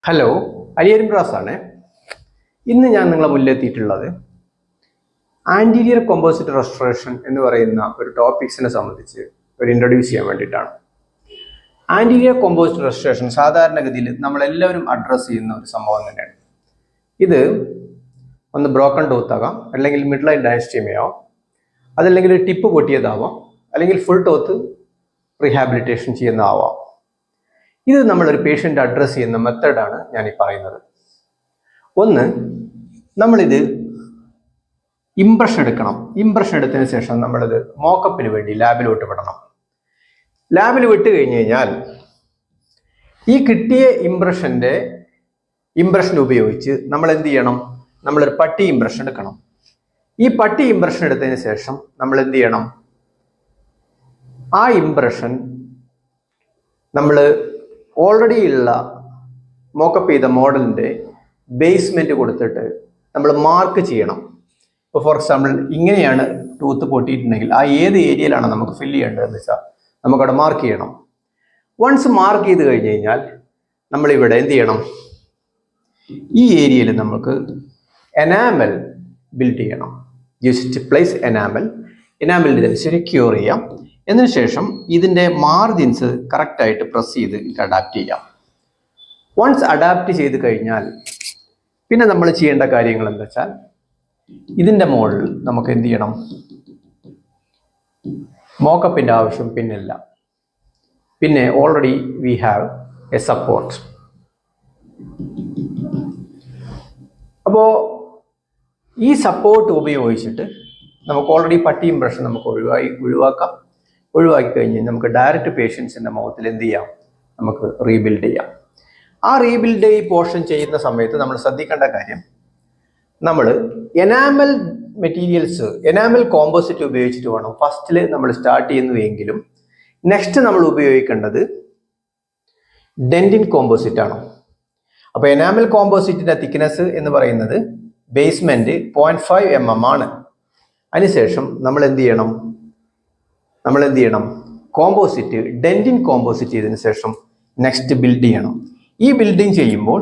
Hello, അലിയൻ brass ആണ്. ഇന്ന് ഞാൻ നിങ്ങളെ മുന്നിലെത്തിയിട്ടുള്ളത് ആൻറ്റീരിയർ കോമ്പോസിറ്റ് റെസ്റ്റോറേഷൻ എന്ന് പറയുന്ന ഒരു ടോപ്പിക്സിനെ സംബന്ധിച്ച് ഒരു ഇൻട്രൊഡ്യൂസ് ചെയ്യാൻ വേണ്ടിയിട്ടാണ്. ആൻറ്റീരിയർ കോമ്പോസിറ്റ് റെസ്റ്റോറേഷൻ സാധാരണഗതിയിൽ നമ്മളെല്ലാവരും അഡ്രസ്സ് ചെയ്യുന്ന ഒരു സംഭവം തന്നെയാണ്. ഇത് ഒന്ന് ബ്രോക്കൺ ടൂത്ത് ആകാം, അല്ലെങ്കിൽ മിഡ് ലൈൻ ഡയസ്റ്റീമയാവാം, അതല്ലെങ്കിൽ ടിപ്പ് പൊട്ടിയതാവാം, അല്ലെങ്കിൽ ഫുൾ ടൂത്ത് റീഹാബിലിറ്റേഷൻ ചെയ്യുന്നതാവാം. ഇത് നമ്മളൊരു പേഷ്യൻ്റ് അഡ്രസ്സ് ചെയ്യുന്ന മെത്തേഡാണ് ഞാൻ ഈ പറയുന്നത്. ഒന്ന്, നമ്മളിത് ഇംപ്രഷൻ എടുക്കണം. ഇംപ്രഷൻ എടുത്തതിന് ശേഷം നമ്മളിത് മോക്കപ്പിന് വേണ്ടി ലാബിലോട്ട് വിടണം. ലാബിൽ വിട്ട് കഴിഞ്ഞ് കഴിഞ്ഞാൽ ഈ കിട്ടിയ ഇംപ്രഷൻ ഉപയോഗിച്ച് നമ്മൾ എന്ത് ചെയ്യണം? നമ്മളൊരു പട്ടി ഇംപ്രഷൻ എടുക്കണം. ഈ പട്ടി ഇംപ്രഷൻ എടുത്തതിന് ശേഷം നമ്മൾ എന്ത് ചെയ്യണം? ആ ഇംപ്രഷൻ നമ്മൾ ഓൾറെഡി ഉള്ള മോക്കപ്പ് ചെയ്ത മോഡലിൻ്റെ ബേസ്മെൻറ്റ് കൊടുത്തിട്ട് നമ്മൾ മാർക്ക് ചെയ്യണം. ഇപ്പോൾ ഫോർ എക്സാമ്പിൾ ഇങ്ങനെയാണ് ടൂത്ത് പൊട്ടിയിട്ടുണ്ടെങ്കിൽ ആ ഏത് ഏരിയയിലാണ് നമുക്ക് ഫില്ല് ചെയ്യേണ്ടതെന്ന് വെച്ചാൽ നമുക്കവിടെ മാർക്ക് ചെയ്യണം. വൺസ് മാർക്ക് ചെയ്ത് കഴിഞ്ഞ് കഴിഞ്ഞാൽ നമ്മളിവിടെ എന്ത് ചെയ്യണം? ഈ ഏരിയയിൽ നമുക്ക് എനാമൽ ബിൽഡ് ചെയ്യണം. ജസ്റ്റ് പ്ലേസ് എനാമലിൻ്റെ ക്യൂർ ചെയ്യാം. എന്നതിന് ശേഷം ഇതിൻ്റെ മാർജിൻസ് കറക്റ്റായിട്ട് പ്രസ് ചെയ്ത് അഡാപ്റ്റ് ചെയ്യാം. വൺസ് അഡാപ്റ്റ് ചെയ്ത് കഴിഞ്ഞാൽ പിന്നെ നമ്മൾ ചെയ്യേണ്ട കാര്യങ്ങൾ എന്താ വെച്ചാൽ ഇതിൻ്റെ മുകളിൽ നമുക്ക് എന്ത് ചെയ്യണം? മോക്കപ്പിൻ്റെ ആവശ്യം പിന്നില്ല. പിന്നെ already we have A support. അപ്പോൾ ഈ സപ്പോർട്ട് ഉപയോഗിച്ചിട്ട് നമുക്ക് ഓൾറെഡി പട്ടി ഇംപ്രഷൻ നമുക്ക് ഒഴിവാക്കി കഴിഞ്ഞ് നമുക്ക് ഡയറക്റ്റ് പേഷ്യൻസിൻ്റെ മുഖത്തിൽ എന്ത് ചെയ്യാം? നമുക്ക് റീബിൽഡ് ചെയ്യാം. ആ റീബിൽഡ് ഈ പോർഷൻ ചെയ്യുന്ന സമയത്ത് നമ്മൾ ശ്രദ്ധിക്കേണ്ട കാര്യം, നമ്മൾ എനാമൽ മെറ്റീരിയൽസ്, എനാമൽ കോമ്പോസിറ്റ് ഉപയോഗിച്ചിട്ട് വേണം ഫസ്റ്റിൽ നമ്മൾ സ്റ്റാർട്ട് ചെയ്യുന്നതെങ്കിലും നെക്സ്റ്റ് നമ്മൾ ഉപയോഗിക്കേണ്ടത് ഡെന്റിൻ കോമ്പോസിറ്റ് ആണ്. അപ്പോൾ എനാമൽ കോമ്പോസിറ്റിൻ്റെ തിക്നെസ് എന്ന് പറയുന്നത് ബേസ്മെന്റ് 0.5 mm ആണ്. അതിനുശേഷം നമ്മൾ എന്ത് ചെയ്യണം? കോമ്പോസിറ്റ്, ഡെന്റിൻ കോമ്പോസിറ്റ് ചെയ്തതിന് ശേഷം നെക്സ്റ്റ് ബിൽഡ് ചെയ്യണം. ഈ ബിൽഡിങ് ചെയ്യുമ്പോൾ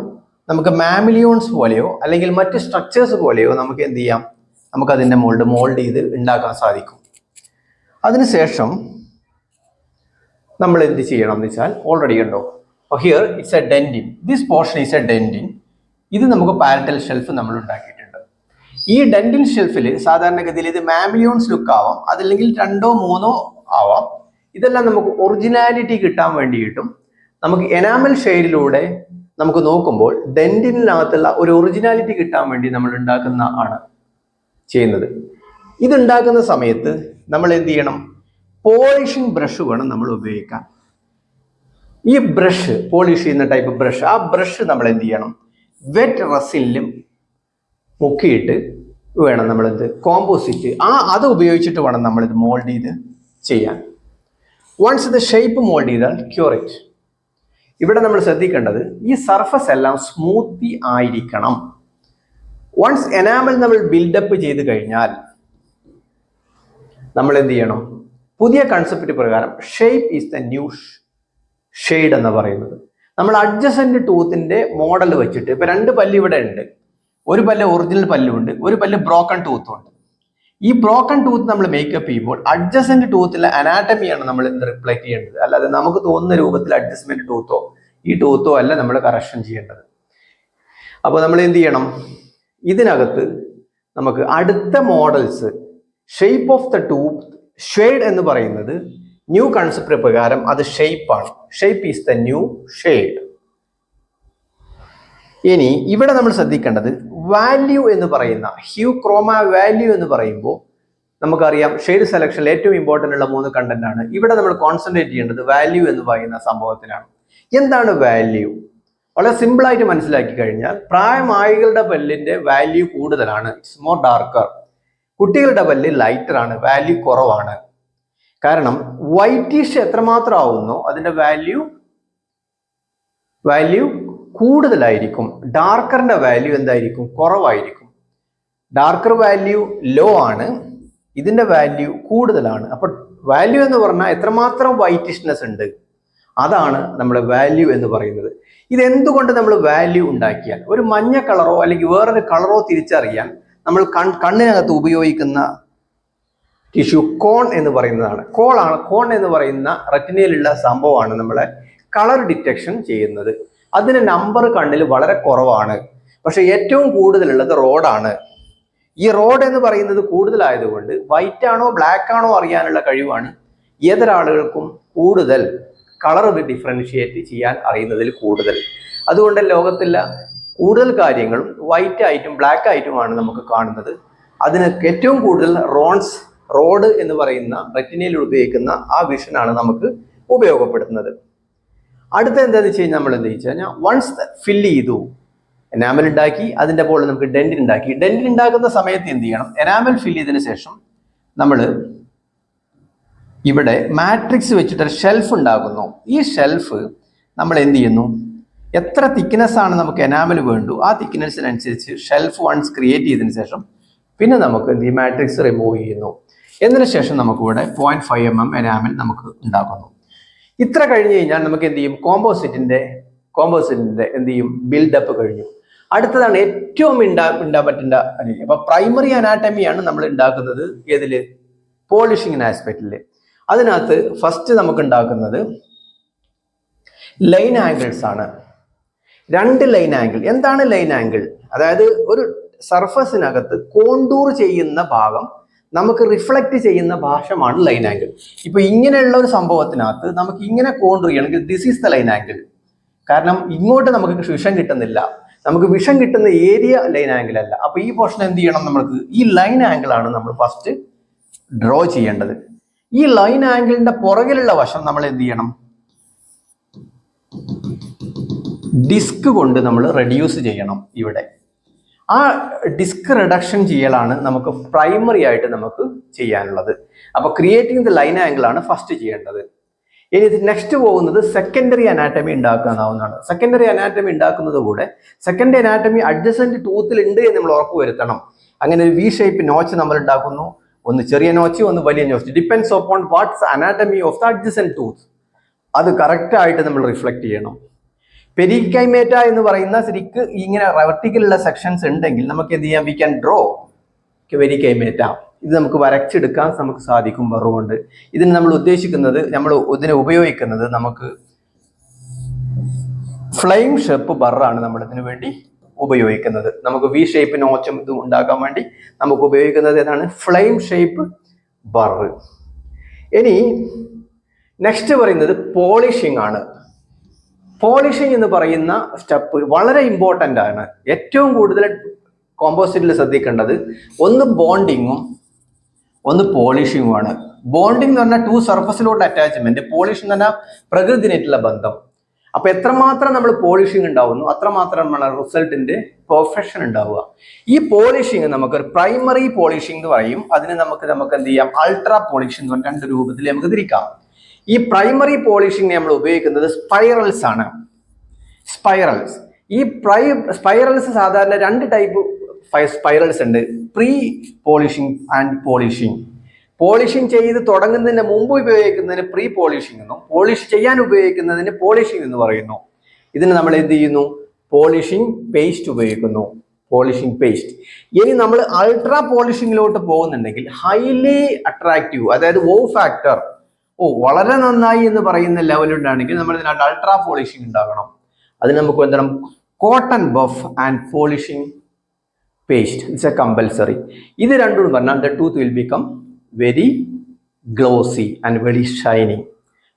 നമുക്ക് മാമിലിയോൺസ് പോലെയോ അല്ലെങ്കിൽ മറ്റ് സ്ട്രക്ചേഴ്സ് പോലെയോ നമുക്ക് എന്ത് ചെയ്യാം? നമുക്ക് അതിൻ്റെ മോൾഡ് ചെയ്ത് ഉണ്ടാക്കാൻ സാധിക്കും. അതിനുശേഷം നമ്മൾ എന്ത് ചെയ്യണം എന്ന് വെച്ചാൽ ഓൾറെഡി ഉണ്ടോ here it's A dentine, this portion is A dentine. ഇത് നമുക്ക് പാരറ്റൽ ഷെൽഫ് നമ്മൾ ഉണ്ടാക്കിയിട്ടുണ്ട്. ഈ ഡെന്റിൻ ഷെൽഫിൽ സാധാരണഗതിയിൽ ഇത് മാമിലിയോൺസ് ലുക്ക് ആവാം, അതല്ലെങ്കിൽ 2 or 3 ആവാം. ഇതെല്ലാം നമുക്ക് ഒറിജിനാലിറ്റി കിട്ടാൻ വേണ്ടിയിട്ടും നമുക്ക് എനാമൽ ഷെയ്ഡിലൂടെ നമുക്ക് നോക്കുമ്പോൾ ഡെന്റിനകത്തുള്ള ഒരു ഒറിജിനാലിറ്റി കിട്ടാൻ വേണ്ടി നമ്മൾ ചെയ്യുന്നത്. ഇതുണ്ടാക്കുന്ന സമയത്ത് നമ്മൾ എന്ത് ചെയ്യണം? പോളിഷിംഗ് ബ്രഷ് വേണം നമ്മൾ ഉപയോഗിക്കാൻ. ഈ ബ്രഷ്, പോളിഷ് ചെയ്യുന്ന ടൈപ്പ് ബ്രഷ്, ആ ബ്രഷ് നമ്മൾ എന്ത് ചെയ്യണം? വെറ്റ് റെസിനിലും മുക്കിയിട്ട് വേണം നമ്മളിത് കോമ്പോസിറ്റ് അത് ഉപയോഗിച്ചിട്ട് വേണം നമ്മളിത് മോൾഡ് ചെയ്ത് ചെയ്യാൻ. വൺസ് ഇത് ഷേപ്പ് മോൾഡ് ചെയ്താൽ ക്യൂർ ഇറ്റ്. ഇവിടെ നമ്മൾ ശ്രദ്ധിക്കേണ്ടത് ഈ സർഫസ് എല്ലാം സ്മൂത്തി ആയിരിക്കണം. വൺസ് എനാമൽ നമ്മൾ ബിൽഡപ്പ് ചെയ്ത് കഴിഞ്ഞാൽ നമ്മൾ എന്ത് ചെയ്യണം? പുതിയ കൺസെപ്റ്റ് പ്രകാരം shape is the new shade എന്ന് പറയുന്നത്. നമ്മൾ അഡ്ജസന്റ് ടൂത്തിന്റെ മോഡൽ വെച്ചിട്ട് ഇപ്പൊ 2 പല്ല് ഇവിടെ ഉണ്ട്. ഒരു പല്ല് ഒറിജിനൽ പല്ലുണ്ട്, ഒരു പല്ല് ബ്രോക്കൺ ടൂത്തും ഉണ്ട്. ഈ ബ്രോക്കൺ ടൂത്ത് നമ്മൾ മേക്കപ്പ് ചെയ്യുമ്പോൾ അഡ്ജസന്റ് ടൂത്തിലെ അനാറ്റമിയാണ് നമ്മൾ റിഫ്ലക്ട് ചെയ്യേണ്ടത്. അല്ലാതെ നമുക്ക് തോന്നുന്ന രൂപത്തിൽ അഡ്ജസ്റ്റ്മെന്റ് ടൂത്തോ അല്ല നമ്മൾ കറക്ഷൻ ചെയ്യേണ്ടത്. അപ്പോൾ നമ്മൾ എന്ത് ചെയ്യണം? ഇതിനകത്ത് നമുക്ക് അടുത്ത models shape of the tooth shade എന്ന് പറയുന്നത് ന്യൂ കൺസെപ്റ്റ് പ്രകാരം അത് ഷേപ്പാണ്. Shape is the new shade. ഇനി ഇവിടെ നമ്മൾ ശ്രദ്ധിക്കേണ്ടത് വാല്യൂ എന്ന് പറയുന്ന ഹ്യൂ ക്രോമ വാല്യൂ എന്ന് പറയുമ്പോൾ നമുക്കറിയാം ഷെയ്ഡ് സെലക്ഷനിൽ ഏറ്റവും ഇമ്പോർട്ടൻ്റ് ഉള്ള 3 കണ്ടന്റ് ആണ്. ഇവിടെ നമ്മൾ കോൺസെൻട്രേറ്റ് ചെയ്യേണ്ടത് വാല്യൂ എന്ന് പറയുന്ന സംഭവത്തിലാണ്. എന്താണ് വാല്യൂ? വളരെ സിമ്പിളായിട്ട് മനസ്സിലാക്കി കഴിഞ്ഞാൽ പ്രായമായികളുടെ പല്ലിന്റെ വാല്യൂ കൂടുതലാണ്, ഇറ്റ്സ് മോർ ഡാർക്കർ. കുട്ടികളുടെ പല്ല് ലൈറ്റർ ആണ്, വാല്യൂ കുറവാണ്. കാരണം വൈറ്റിഷ് എത്രമാത്രം ആവുന്നോ അതിന്റെ വാല്യൂ കൂടുതലായിരിക്കും. ഡാർക്കറിന്റെ വാല്യൂ എന്തായിരിക്കും? കുറവായിരിക്കും. ഡാർക്കർ വാല്യൂ ലോ ആണ്, ഇതിന്റെ വാല്യൂ കൂടുതലാണ്. അപ്പൊ വാല്യൂ എന്ന് പറഞ്ഞാൽ എത്രമാത്രം വൈറ്റിഷ്നെസ് ഉണ്ട് അതാണ് നമ്മുടെ വാല്യൂ എന്ന് പറയുന്നത്. ഇതെന്തുകൊണ്ട് നമ്മൾ വാല്യൂ ഉണ്ടാക്കിയാൽ ഒരു മഞ്ഞ കളറോ അല്ലെങ്കിൽ വേറൊരു കളറോ തിരിച്ചറിയാൻ നമ്മൾ കണ്ണിനകത്ത് ഉപയോഗിക്കുന്ന ടിഷ്യൂ കോൺ എന്ന് പറയുന്നതാണ്. കോൺ എന്ന് പറയുന്ന റെറ്റിനയിലുള്ള സംഭവമാണ് നമ്മളെ കളർ ഡിറ്റക്ഷൻ ചെയ്യുന്നത്. അതിന് നമ്പർ കണ്ണിൽ വളരെ കുറവാണ്, പക്ഷെ ഏറ്റവും കൂടുതലുള്ളത് റോഡാണ്. ഈ റോഡ് എന്ന് പറയുന്നത് കൂടുതലായതുകൊണ്ട് വൈറ്റ് ആണോ ബ്ലാക്ക് ആണോ അറിയാനുള്ള കഴിവാണ് ഏതൊരാളുകൾക്കും കൂടുതൽ കളർ ഡിഫറൻഷിയേറ്റ് ചെയ്യാൻ അറിയുന്നതിൽ കൂടുതൽ. അതുകൊണ്ട് ലോകത്തിലെ കൂടുതൽ കാര്യങ്ങളും വൈറ്റ് ആയിട്ടും ബ്ലാക്ക് ആയിട്ടുമാണ് നമുക്ക് കാണുന്നത്. അതിന് ഏറ്റവും കൂടുതൽ റോഡ് എന്ന് പറയുന്ന റെറ്റിനയിൽ ഉപയോഗിക്കുന്ന ആ വിഷനാണ് നമുക്ക് ഉപയോഗപ്പെടുത്തുന്നത്. അടുത്ത എന്താണെന്ന് വെച്ച് കഴിഞ്ഞാൽ നമ്മൾ എന്താ വെച്ച് കഴിഞ്ഞാൽ വൺസ് ഫില്ല് ചെയ്തു, എനാമൽ ഉണ്ടാക്കി, അതിൻ്റെ പോലെ നമുക്ക് ഡെന്റിൻ ഉണ്ടാക്കി. ഡെന്റിൻ ഉണ്ടാക്കുന്ന സമയത്ത് എന്ത് ചെയ്യണം? എനാമൽ ഫില്ല് ചെയ്തതിന് ശേഷം നമ്മൾ ഇവിടെ മാട്രിക്സ് വെച്ചിട്ടൊരു ഷെൽഫ് ഉണ്ടാക്കുന്നു. ഈ ഷെൽഫ് നമ്മൾ എന്ത് ചെയ്യുന്നു? എത്ര തിക്നെസ് ആണ് നമുക്ക് എനാമൽ വേണ്ടു ആ തിക്നെസ്സിനനുസരിച്ച് ഷെൽഫ് വൺസ് ക്രിയേറ്റ് ചെയ്തതിന് ശേഷം പിന്നെ നമുക്ക് എന്ത് ചെയ്യും? മാട്രിക്സ് റിമൂവ് ചെയ്യുന്നു. എന്നതിന് ശേഷം നമുക്കിവിടെ 0.5 mm എനാമൽ നമുക്ക് ഉണ്ടാക്കുന്നു. ഇത്ര കഴിഞ്ഞ് കഴിഞ്ഞാൽ നമുക്ക് എന്ത് ചെയ്യും? കോമ്പോസിറ്റിന്റെ എന്ത് ചെയ്യും? ബിൽഡപ്പ് കഴിഞ്ഞു. അടുത്തതാണ് ഏറ്റവും പറ്റേണ്ട. അപ്പൊ പ്രൈമറി അനാറ്റമിയാണ് നമ്മൾ ഉണ്ടാക്കുന്നത് ഏതില്? പോളിഷിംഗ് ആസ്പെക്റ്റില്. അതിനകത്ത് ഫസ്റ്റ് നമുക്ക് ഉണ്ടാക്കുന്നത് ലൈൻ ആംഗിൾസ് ആണ്. 2 ലൈൻ ആംഗിൾ. എന്താണ് ലൈൻ ആംഗിൾ? അതായത് ഒരു സർഫസിനകത്ത് കോണ്ടൂർ ചെയ്യുന്ന ഭാഗം നമുക്ക് റിഫ്ലക്ട് ചെയ്യുന്ന ഭാഷമാണ് ലൈൻ ആംഗിൾ. ഇപ്പൊ ഇങ്ങനെയുള്ള ഒരു സംഭവത്തിനകത്ത് നമുക്ക് ഇങ്ങനെ കോണ്ടൂർ ചെയ്യണമെങ്കിൽ this is the line angle. കാരണം ഇങ്ങോട്ട് നമുക്ക് വിഷൻ കിട്ടുന്നില്ല, നമുക്ക് വിഷൻ കിട്ടുന്ന ഏരിയ ലൈൻ ആംഗിൾ അല്ല. അപ്പൊ ഈ പോർഷൻ എന്ത് ചെയ്യണം? നമുക്ക് ഈ ലൈൻ ആംഗിൾ ആണ് നമ്മൾ ഫസ്റ്റ് ഡ്രോ ചെയ്യേണ്ടത്. ഈ ലൈൻ ആംഗിളിന്റെ പുറകിലുള്ള വശം നമ്മൾ എന്ത് ചെയ്യണം? ഡിസ്ക് കൊണ്ട് നമ്മൾ റെഡ്യൂസ് ചെയ്യണം. ഇവിടെ ആ ഡിസ്ക് റിഡക്ഷൻ ചെയ്യലാണ് നമുക്ക് പ്രൈമറി ആയിട്ട് നമുക്ക് ചെയ്യാനുള്ളത്. അപ്പൊ ക്രിയേറ്റിംഗ് ദ ലൈൻ ആംഗിൾ ആണ് ഫസ്റ്റ് ചെയ്യേണ്ടത്. ഇനി ഇത് നെക്സ്റ്റ് പോകുന്നത് സെക്കൻഡറി അനാറ്റമി ഉണ്ടാക്കാവുന്നതാണ്. സെക്കൻഡറി അനാറ്റമി ഉണ്ടാക്കുന്നത് കൂടെ സെക്കൻഡറി അനാറ്റമി അഡ്ജസന്റ് ടൂത്തിൽ ഉണ്ട് എന്ന് നമ്മൾ ഉറപ്പുവരുത്തണം. അങ്ങനെ ഒരു വി ഷേപ്പ് നോച്ച് നമ്മൾ ഉണ്ടാക്കുന്നു. ഒന്ന് ചെറിയ നോച്ച്, ഒന്ന് വലിയ notch. Depends upon what's anatomy of the adjacent tooth. അത് കറക്റ്റ് ആയിട്ട് നമ്മൾ റിഫ്ലക്ട് ചെയ്യണം. പെരിക്കൈമേറ്റ എന്ന് പറയുന്ന ശരിക്ക് ഇങ്ങനെ വെർട്ടിക്കലുള്ള സെക്ഷൻസ് ഉണ്ടെങ്കിൽ നമുക്ക് എന്ത് ചെയ്യാം? We can draw perikymata. ഇത് നമുക്ക് വരച്ചെടുക്കാൻ നമുക്ക് സാധിക്കും ബറു കൊണ്ട്. ഇതിന് നമ്മൾ ഉദ്ദേശിക്കുന്നത്, ഇതിനെ ഉപയോഗിക്കുന്നത് നമുക്ക് ഫ്ലെയിം ഷേപ്പ് ബറാണ് നമ്മൾ ഇതിനു വേണ്ടി ഉപയോഗിക്കുന്നത്. നമുക്ക് വി ഷേപ്പ് നോച്ചും ഇത് ഉണ്ടാക്കാൻ വേണ്ടി നമുക്ക് ഉപയോഗിക്കുന്നത് ഏതാണ്? ഫ്ലെയിം ഷേപ്പ് ബർ. ഇനി നെക്സ്റ്റ് പറയുന്നത് പോളിഷിംഗ് ആണ്. പോളിഷിംഗ് എന്ന് പറയുന്ന സ്റ്റെപ്പ് വളരെ ഇമ്പോർട്ടൻ്റ് ആണ്. ഏറ്റവും കൂടുതൽ കോമ്പോസിറ്റിൽ ശ്രദ്ധിക്കേണ്ടത് ഒന്ന് ബോണ്ടിങ്ങും ഒന്ന് പോളിഷിങ്ങും ആണ്. ബോണ്ടിങ് എന്ന് പറഞ്ഞാൽ 2 സർഫസിലോട്ട് അറ്റാച്ച്മെന്റ്, പോളിഷ് എന്ന് പറഞ്ഞാൽ പ്രകൃതിനായിട്ടുള്ള ബന്ധം. അപ്പൊ എത്രമാത്രം നമ്മൾ പോളിഷിംഗ് ഉണ്ടാവുന്നു അത്രമാത്രമാണ് റിസൾട്ടിന്റെ പെർഫെക്ഷൻ ഉണ്ടാവുക. ഈ പോളിഷിംഗ് നമുക്ക് ഒരു പ്രൈമറി പോളിഷിംഗ് എന്ന് പറയും. അതിന് നമുക്ക് എന്ത് ചെയ്യാം? അൾട്രാ പോളിഷിംഗ് എന്ന് പറഞ്ഞ 2 രൂപത്തിൽ നമുക്ക് തിരിക്കാം. ഈ പ്രൈമറി പോളിഷിംഗ് നമ്മൾ ഉപയോഗിക്കുന്നത് സ്പൈറൽസ് ആണ്. ഈ സ്പൈറൽസ് സാധാരണ 2 ടൈപ്പ് സ്പൈറൽസ് ഉണ്ട്. Pre polishing and polishing. Polishing ചെയ്ത് തുടങ്ങുന്നതിന് മുമ്പ് ഉപയോഗിക്കുന്നതിന് പ്രീ പോളിഷിംഗ് എന്നും പോളിഷ് ചെയ്യാൻ ഉപയോഗിക്കുന്നതിന് പോളിഷിംഗ് എന്ന് പറയുന്നു. ഇതിന് നമ്മൾ എന്ത് ചെയ്യുന്നു? പോളിഷിംഗ് പേസ്റ്റ് ഉപയോഗിക്കുന്നു. Polishing paste. ഇനി നമ്മൾ അൾട്രാ പോളിഷിംഗിലോട്ട് പോകുന്നുണ്ടെങ്കിൽ ഹൈലി അട്രാക്റ്റീവ്, അതായത് വോ ഫാക്ടർ വളരെ നന്നായി എന്ന് പറയുന്ന ലെവലുണ്ടാണെങ്കിൽ നമ്മൾ ഇതിനകത്ത് അൾട്രാ പോളിഷിംഗ് ഉണ്ടാകണം. അതിന് നമുക്ക് എന്താണ്? Cotton buff and polishing paste. It's A compulsory. ഇത് രണ്ടും പറഞ്ഞാൽ the tooth will become very glossy and very shiny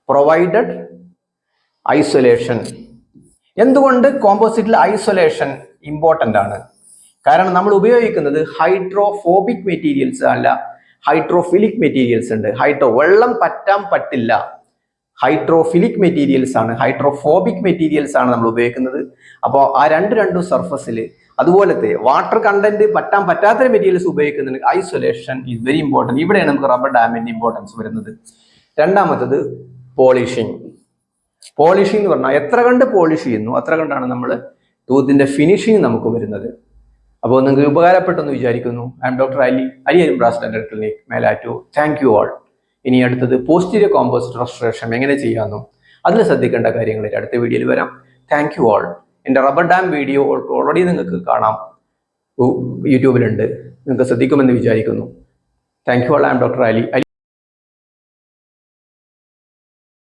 provided isolation. എന്തുകൊണ്ട് കോമ്പോസിറ്റിൽ ഐസൊലേഷൻ ഇമ്പോർട്ടൻ്റ് ആണ്? കാരണം നമ്മൾ ഉപയോഗിക്കുന്നത് ഹൈഡ്രോഫോബിക് മെറ്റീരിയൽസ് അല്ല, ഹൈഡ്രോഫിലിക് മെറ്റീരിയൽസ് ഉണ്ട്. വെള്ളം പറ്റില്ല, ഹൈഡ്രോഫിലിക് മെറ്റീരിയൽസ് ആണ്. ഹൈഡ്രോഫോബിക് മെറ്റീരിയൽസ് ആണ് നമ്മൾ ഉപയോഗിക്കുന്നത്. അപ്പോൾ ആ രണ്ടും സർഫസിൽ അതുപോലത്തെ വാട്ടർ കണ്ടന്റ് പറ്റാത്ത മെറ്റീരിയൽസ് ഉപയോഗിക്കുന്നതിന് ഐസൊലേഷൻ ഈസ് വെരി ഇമ്പോർട്ടൻറ്റ്. ഇവിടെയാണ് നമുക്ക് റബ്ബർ ഡാമിന്റെ ഇമ്പോർട്ടൻസ് വരുന്നത്. രണ്ടാമത്തത് പോളിഷിംഗ്. പോളിഷിംഗ് എന്ന് പറഞ്ഞാൽ എത്ര കണ്ട് പോളിഷ് ചെയ്യുന്നു അത്ര കണ്ടാണ് നമ്മൾ ടൂത്തിന്റെ ഫിനിഷിംഗ് നമുക്ക് വരുന്നത്. അപ്പോൾ നിങ്ങൾക്ക് ഉപകാരപ്പെട്ടെന്ന് വിചാരിക്കുന്നു. ഐ എം ഡോക്ടർ അരിയരും dental clinic, Melattur. Thank you all. ഇനി അടുത്തത് പോസ്റ്റീരിയർ കോമ്പോസിറ്റ് റെസ്റ്റോറേഷൻ എങ്ങനെ ചെയ്യാമെന്നും അതിൽ ശ്രദ്ധിക്കേണ്ട കാര്യങ്ങൾ അടുത്ത വീഡിയോയിൽ വരാം. Thank you all. എൻ്റെ റബ്ബർ ഡാം വീഡിയോ ഓൾറെഡി നിങ്ങൾക്ക് കാണാം, യൂട്യൂബിലുണ്ട്. നിങ്ങൾക്ക് ശ്രദ്ധിക്കുമെന്ന് വിചാരിക്കുന്നു. Thank you all. I am doctor Ali.